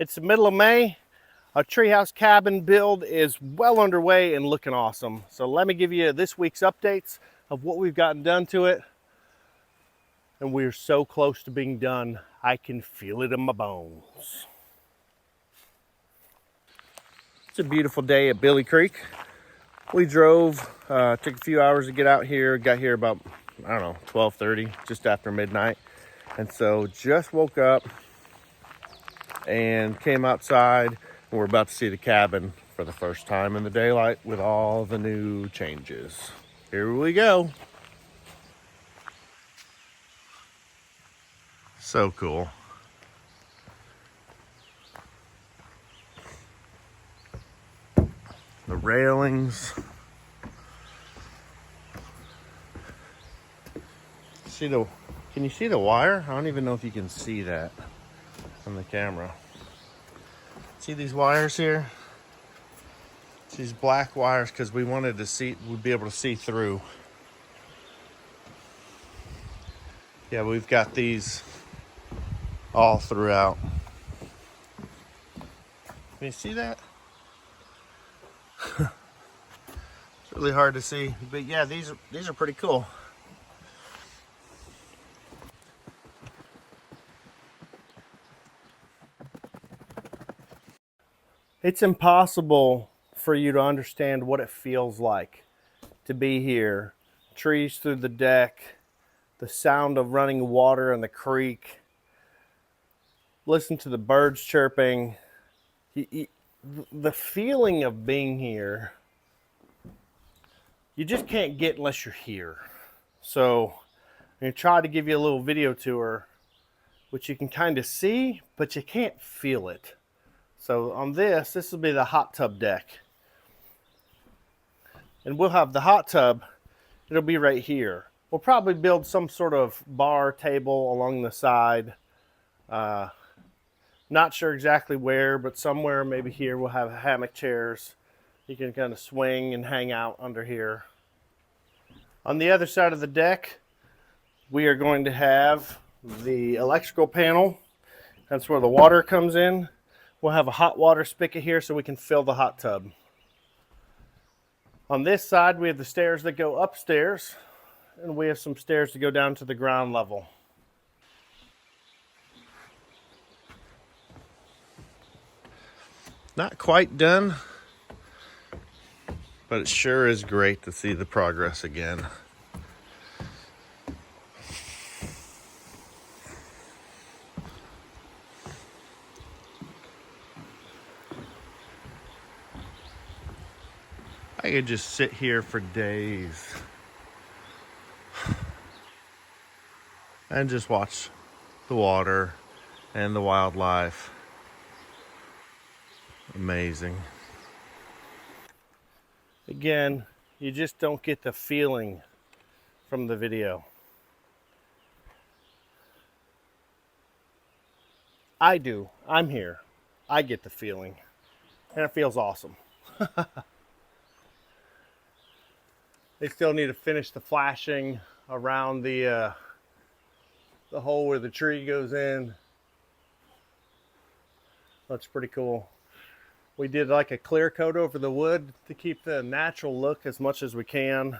It's the middle of May. Our treehouse cabin build is well underway and looking awesome. So let me give you this week's updates of what we've gotten done to it. And we're so close to being done, I can feel it in my bones. It's a beautiful day at Billy Creek. We drove, took a few hours to get out here, got here about, I don't know, 12:30, just after midnight. And so just woke up and came outside, and we're about to see the cabin for the first time in the daylight with all the new changes. Here we go. So cool. The railings. Can you see the wire? I don't even know if you can see that on the camera. See these wires here? It's these black wires because we wanted to see, we'd be able to see through. Yeah, we've got these all throughout. Can you see that? It's really hard to see, but yeah, these are pretty cool. It's impossible for you to understand what it feels like to be here. Trees through the deck, the sound of running water in the creek, listen to the birds chirping. The feeling of being here, you just can't get unless you're here. So I'm going to try to give you a little video tour, which you can kind of see, but you can't feel it. So on this will be the hot tub deck. And we'll have the hot tub, it'll be right here. We'll probably build some sort of bar table along the side. Not sure exactly where, but somewhere maybe here we'll have hammock chairs. You can kind of swing and hang out under here. On the other side of the deck, we are going to have the electrical panel. That's where the water comes in. We'll have a hot water spigot here so we can fill the hot tub. On this side, we have the stairs that go upstairs, and we have some stairs to go down to the ground level. Not quite done, but it sure is great to see the progress again. I could just sit here for days and just watch the water and the wildlife. Amazing. Again, you just don't get the feeling from the video. I do. I'm here. I get the feeling. And it feels awesome. They still need to finish the flashing around the hole where the tree goes in. That's pretty cool. We did like a clear coat over the wood to keep the natural look as much as we can.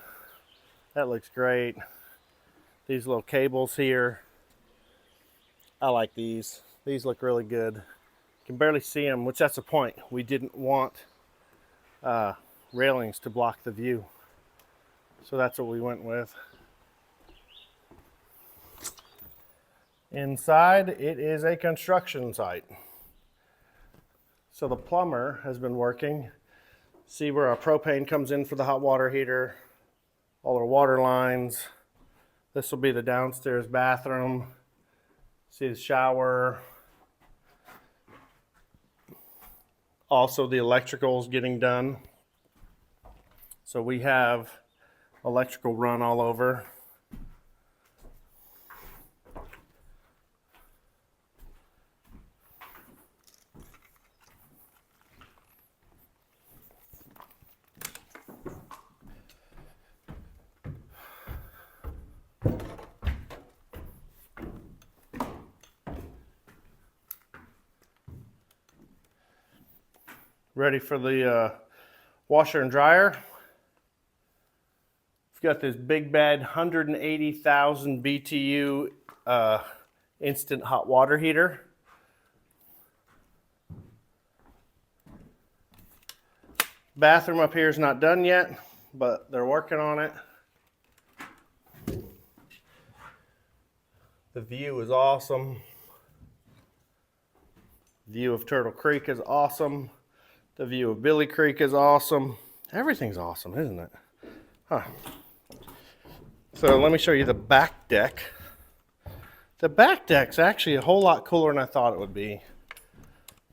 That looks great. These little cables here, I like these. These look really good. You can barely see them, which that's the point. We didn't want railings to block the view. So that's what we went with. Inside, it is a construction site. So the plumber has been working. See where our propane comes in for the hot water heater, all our water lines. This will be the downstairs bathroom. See the shower. Also the electrical is getting done. So we have electrical run all over. ready for the washer and dryer. We've got this big bad 180,000 BTU instant hot water heater. Bathroom up here is not done yet, but they're working on it. The view is awesome. View of Turtle Creek is awesome. The view of Billy Creek is awesome. Everything's awesome, isn't it? Huh. So let me show you the back deck. The back deck's actually a whole lot cooler than I thought it would be.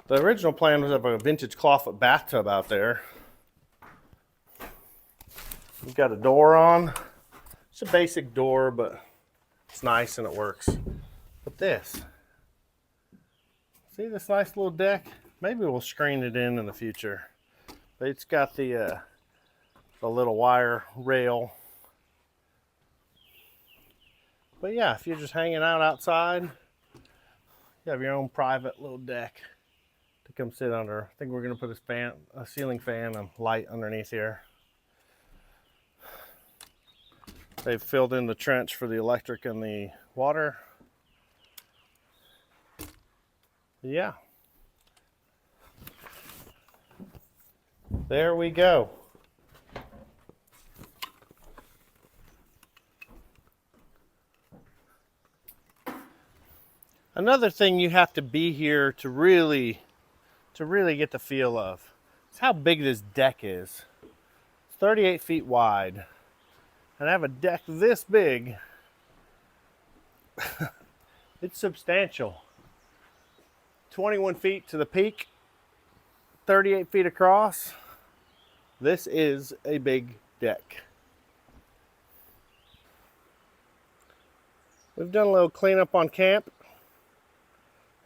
The original plan was to have a vintage clawfoot bathtub out there. We've got a door on. It's a basic door, but it's nice and it works. But this, see this nice little deck? Maybe we'll screen it in the future. But it's got the little wire rail. But yeah, if you're just hanging out outside, you have your own private little deck to come sit under. I think we're gonna put a ceiling fan and light underneath here. They've filled in the trench for the electric and the water. Yeah. There we go. Another thing you have to be here to really get the feel of is how big this deck is. It's 38 feet wide. And I have a deck this big. It's substantial. 21 feet to the peak, 38 feet across. This is a big deck. We've done a little cleanup on camp.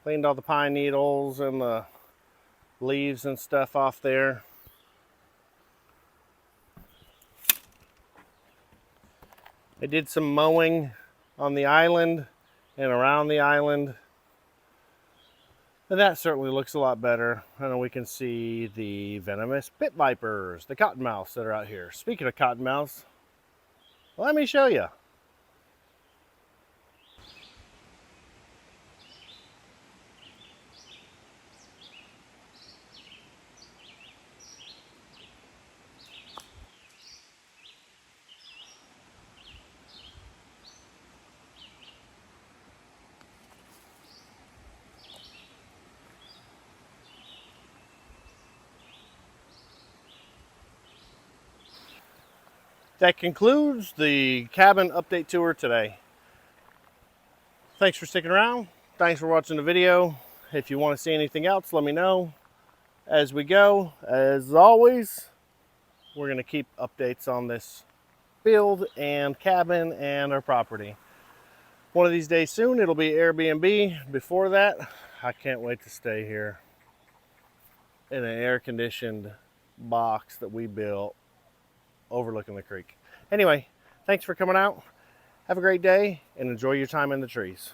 Cleaned all the pine needles and the leaves and stuff off there. I did some mowing on the island and around the island. And that certainly looks a lot better. And we can see the venomous pit vipers, the cottonmouths that are out here. Speaking of cottonmouths, let me show you. That concludes the cabin update tour today. Thanks for sticking around. Thanks for watching the video. If you want to see anything else, let me know as we go. As always, we're going to keep updates on this build and cabin and our property. One of these days soon, it'll be Airbnb. Before that, I can't wait to stay here in an air-conditioned box that we built overlooking the creek. Anyway, thanks for coming out. Have a great day and enjoy your time in the trees.